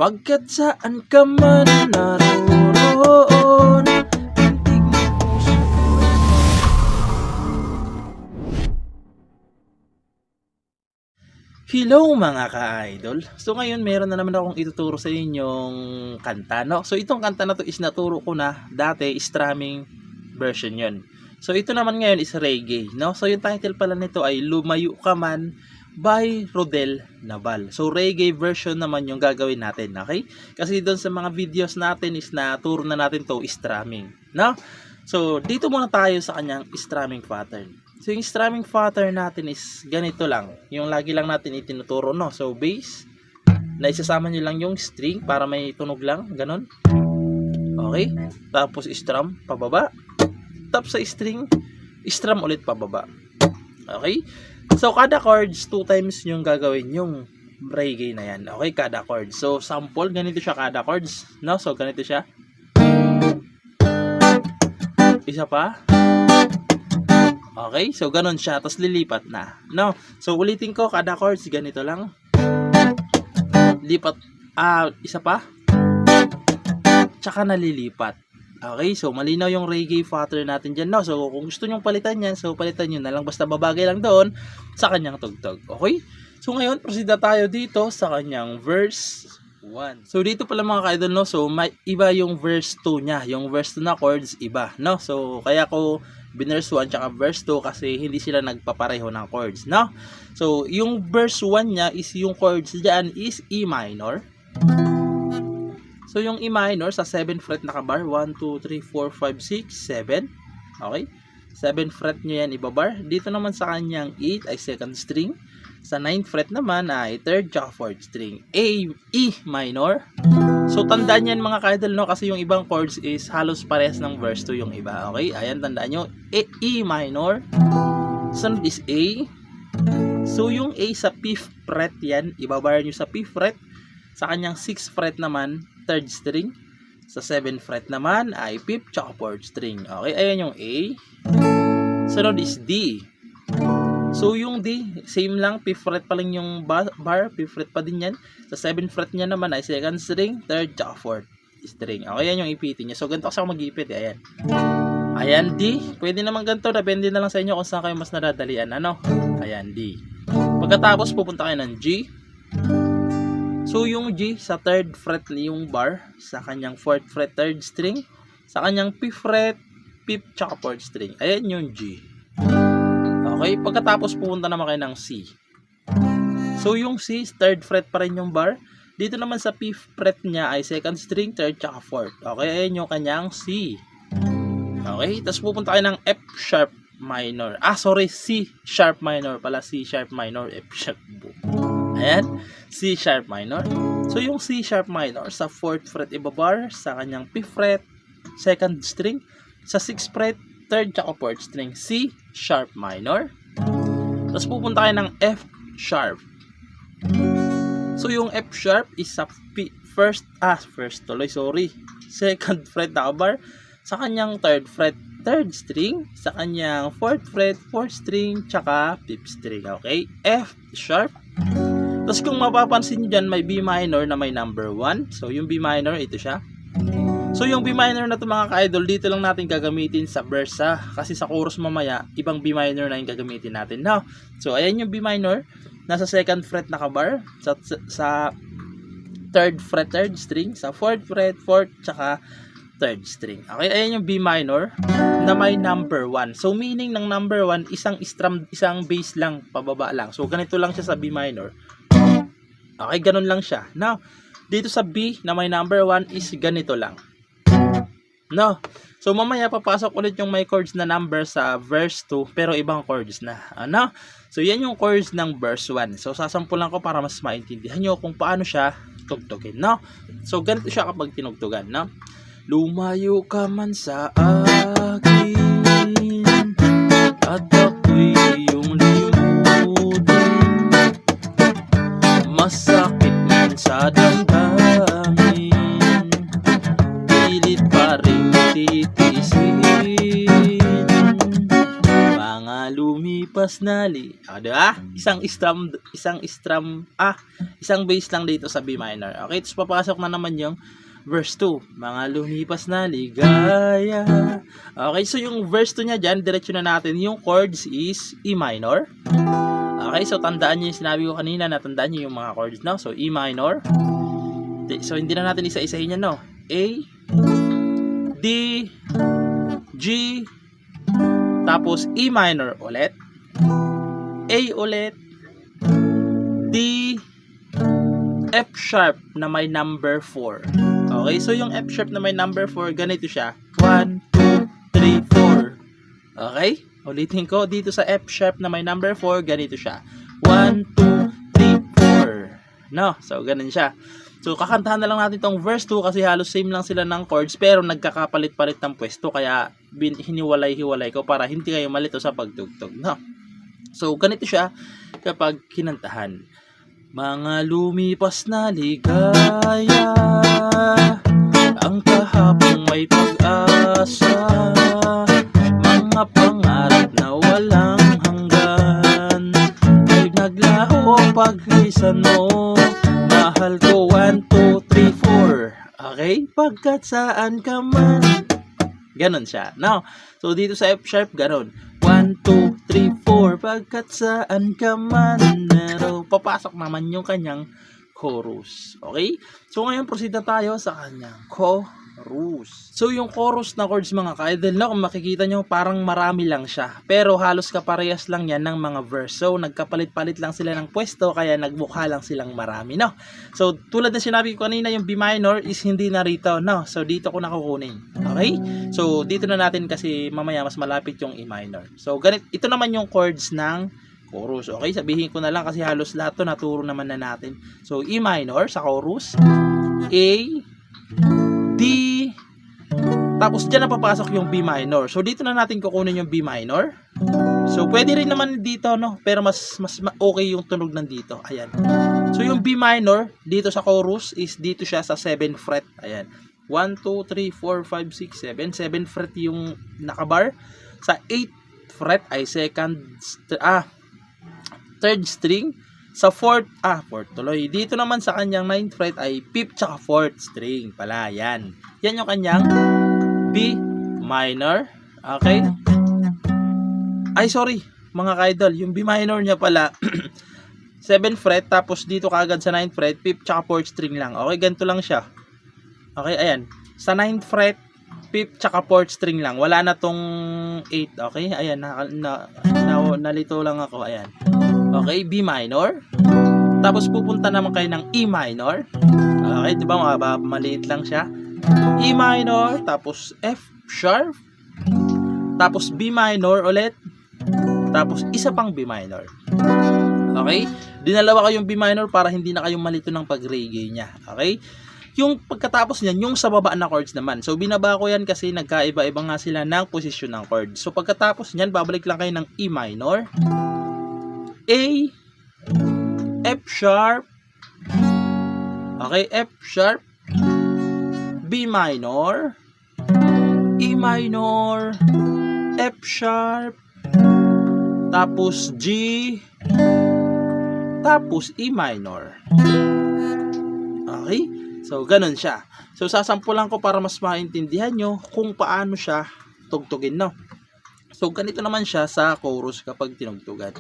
Pagkat saan ka man naroroon, pintig ng puso. Hello mga ka-idol. So ngayon meron na naman akong ituturo sa inyong kanta, no? So itong kanta na to is naturo ko na dati, strumming version yon. So ito naman ngayon is reggae, no? So yung title pala nito ay Lumayo Ka Man by Rodel Naval. So reggae version naman yung gagawin natin, okay? Kasi doon sa mga videos natin is naturo na natin to strumming, no? So dito muna tayo sa kanyang strumming pattern. So yung strumming pattern natin is ganito lang. Yung lagi lang natin itinuturo, no? So bass, na isasama nyo lang yung string para may tunog lang, ganun. Okay? Tapos strum, pababa. Tapos sa string, strum ulit pababa. Okay? So kada chords, 2 times yung gagawin yung reggae na yan. Okay? Kada chords. So sample, ganito siya kada chords. No? So ganito siya. Isa pa. Okay, so ganun siya, tapos lilipat na, no? So ulitin ko, kada chords ganito lang. Lipat, isa pa. Tsaka nalilipat. Okay, so malinaw yung reggae pattern natin dyan, no? So kung gusto nyong palitan yan, so palitan nyo na lang, basta babagay lang doon sa kanyang tugtog. Okay, so ngayon proceed na tayo dito sa kanyang verse 1. So dito pala mga ka-idol, no? So may iba yung verse 2 nya, yung verse 2 na chords iba, no? So kaya ko verse 1 tsaka verse 2 kasi hindi sila nagpapareho ng chords, no? So yung verse 1 nya is yung chords diyan is E minor. So yung E minor sa 7th fret na kabar, 1 2 3 4 5 6 7. Okay? 7th fret nyo yan ibabar. Dito naman sa kanyang 8 ay 2nd string. Sa 9th fret naman ay 3rd tsaka 4th string. E minor. So tandaan yan mga ka-idol, no? Kasi yung ibang chords is halos parehas ng verse 2 yung iba. Okay? Ayan, tandaan nyo. E minor. Sunod is A. So yung A sa 5th fret yan, ibabar nyo sa 5th fret. Sa kanyang 6th fret naman, 3rd string. Sa 7th fret naman ay 5th tsaka 4th string. Okay? Ayan yung A. Sunod is D. So yung D, same lang, 5th fret pa lang yung bar, 5th fret pa din yan. Sa 7th fret niya naman ay 2nd string, 3rd tsaka 4th string. Okay, yan yung ipitin niya. So ganito kasi ako mag-ipit, ayan. Ayan, D. Pwede naman ganito, depende na lang sa inyo kung saan kayo mas nadadalian, ano? Ayan, D. Pagkatapos, pupunta kayo ng G. So yung G, sa 3rd fret yung bar, sa kanyang 4th fret, 3rd string, sa kanyang 5th fret, 5th tsaka 4th string. Ayan yung G. Okay, pagkatapos pupunta naman kayo ng C. So yung C, 3rd fret pa rin yung bar. Dito naman sa 5th fret niya ay 2nd string, 3rd tsaka 4th. Okay, ayan yung kanyang C. Okay, tapos pupunta kayo ng F sharp minor. C sharp minor pala, C sharp minor, F sharp. Ayan, C sharp minor. So yung C sharp minor sa 4th fret ibabar, sa kanyang 5th fret, 2nd string, sa 6th fret, 3rd tsaka 4th string, C sharp minor. Tapos pupunta kayo ng F sharp. So yung F sharp is sa first 2nd fret na bar, sa kanyang 3rd fret, 3rd string, sa kanyang 4th fret, 4th string, tsaka 5th string. Okay, F sharp. Tapos kung mapapansin nyo dyan, may B minor na may number 1. So yung B minor, ito siya. So yung B minor na ito mga ka-idol, dito lang natin gagamitin sa verse, kasi sa chorus mamaya, ibang B minor na yung gagamitin natin. Now, so ayan yung B minor, nasa 2nd fret na kabar, sa 3rd fret, 3rd string, sa 4th fret, 4th, tsaka 3rd string. Okay, ayan yung B minor na may number 1. So meaning ng number 1, isang strum, isang bass lang, pababa lang. So ganito lang siya sa B minor. Okay, ganun lang siya. Now, dito sa B na may number 1 is ganito lang. No. So mamaya papasok ulit yung may chords na number sa verse 2 pero ibang chords na. Ano? So yan yung chords ng verse 1. So sasampulan ko para mas maintindihan nyo kung paano siya tugtugin, no? So ganito siya kapag tinugtugan, no? Lumayo ka man sa akin at ako'y iyong limutin, masakit man sa damdamin, pilit pa rin titiisin, mga lumipas lumipas na diba? Isang bass lang dito sa B minor. Okay, tapos papasok na naman yung verse 2. Mga lumipas na ligaya. Okay, so yung verse 2 niya dyan, diretso na natin. Yung chords is E minor. Okay, so tandaan niyo yung sinabi ko kanina, natandaan niyo yung mga chords, no? So E minor. So hindi na natin isa-isahin yan, no? A, D, G, tapos E minor ulit, A ulit, D, F sharp na may number 4. Okay, so yung F sharp na may number 4, ganito siya. 1, 2, 3, 4. Okay, ulitin ko, dito sa F sharp na may number 4, ganito siya. 1, 2, 3, 4. No, so ganun siya. So, kakantahan na lang natin tong verse 2 kasi halos same lang sila ng chords pero nagkakapalit-palit ng pwesto kaya hiniwalay-hiwalay ko para hindi kayo malito sa pagtugtog, no? So, ganito siya kapag kinantahan. Mga lumipas na ligaya, ang kahapong may pag-asa, mga pangarap na walang hanggan, ay naglaho paglisan mo. Mahal ko 1, 2, 3, 4. Okay? Pagkat saan ka man. Ganon siya. Now, so dito sa F sharp, ganon. 1, 2, 3, 4. Pagkat saan ka man. Pero papasok naman yung kanyang chorus. Okay? So ngayon, proceed na tayo sa kanyang chorus. So yung chorus na chords mga ka-idol, no, kung makikita nyo, parang marami lang siya. Pero halos kaparehas lang yan ng mga verse. So nagkapalit-palit lang sila ng pwesto, kaya nagmukha lang silang marami, no? So tulad na sinabi ko kanina, yung B minor is hindi narito, no? So dito ko nakukunin. Okay? So dito na natin kasi mamaya mas malapit yung E minor. So ito naman yung chords ng chorus. Okay? Sabihin ko na lang kasi halos lahat to naturo naman na natin. So E minor sa chorus, A, D, tapos dyan na papasok yung B minor. So dito na natin kukunin yung B minor. So pwede rin naman dito, no? Pero mas okay yung tunog nandito. Ayan. So yung B minor dito sa chorus is dito siya sa 7th fret. Ayan. 1, 2, 3, 4, 5, 6, 7. 7th fret yung nakabar. Sa 8th fret ay third string. Sa 4th tuloy. Dito naman sa kanyang 9th fret ay 5th tsaka 4th string pala. Yan. Yan yung kanyang B minor. Okay? Ay, sorry. Mga ka-idol. Yung B minor niya pala 7th fret. Tapos dito kaagad sa 9th fret 5th tsaka 4th string lang. Okay? Ganito lang siya. Okay? Ayan. Sa 9th fret 5th tsaka 4th string lang. Wala na tong 8. Okay? Ayan. Nalito lang ako. Ayan. Okay, B minor. Tapos pupunta naman kayo ng E minor. Okay, di ba maliit lang siya. E minor, tapos F sharp. Tapos B minor ulit. Tapos isa pang B minor. Okay? Dinalawa kayong B minor para hindi na kayong malito ng pag-reggae niya. Okay? Yung pagkatapos niyan, yung sa baba na chords naman. So binaba ko yan kasi nagkaiba-iba nga sila ng posisyon ng chords. So pagkatapos niyan, babalik lang kayo ng E minor. A, F sharp, okay, F sharp, B minor, E minor, F sharp, tapos G, tapos E minor. Okay, so ganun siya. So sasampulan ko para mas maintindihan nyo kung paano siya tugtugin, no? So ganito naman siya sa chorus kapag tinugtugan.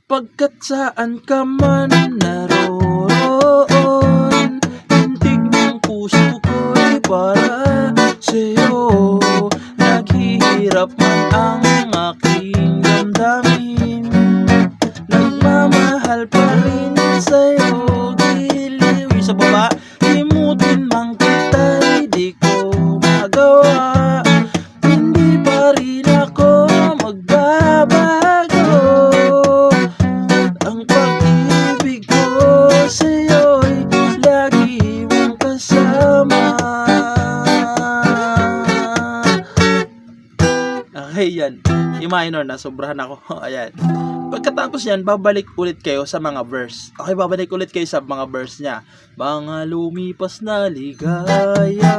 Pagkat saan ka man naroon, tindig ng puso ko'y para sa'yo. Naghihirap man ang aking damdamin, nagmamahal pa rin sa'yo. Giliw sa baba, limutin mang kita'y di ko magawa. Hindi pa rin ako magbabago. Ang pag-ibig ko sa'yo'y lagi mong kasama. Okay, yan. E minor na, sobrahan ako. Ayan. Pagkatapos yan, babalik ulit kayo sa mga verse. Okay, babalik ulit kayo sa mga verse niya. Mga lumipas na ligaya,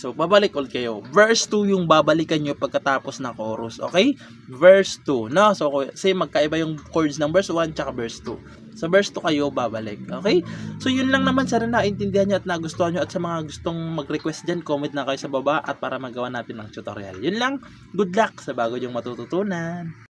So, babalik ulit kayo. Verse 2 yung babalikan nyo pagkatapos ng chorus. Okay? Verse 2. No? So, kasi magkaiba yung chords ng verse 1 tsaka verse 2. Sa verse 2 kayo babalik. Okay? So, yun lang naman. Sana naintindihan nyo at nagustuhan nyo. At sa mga gustong mag-request dyan, comment na kayo sa baba at para magawa natin ng tutorial. Yun lang. Good luck sa bago yung matututunan.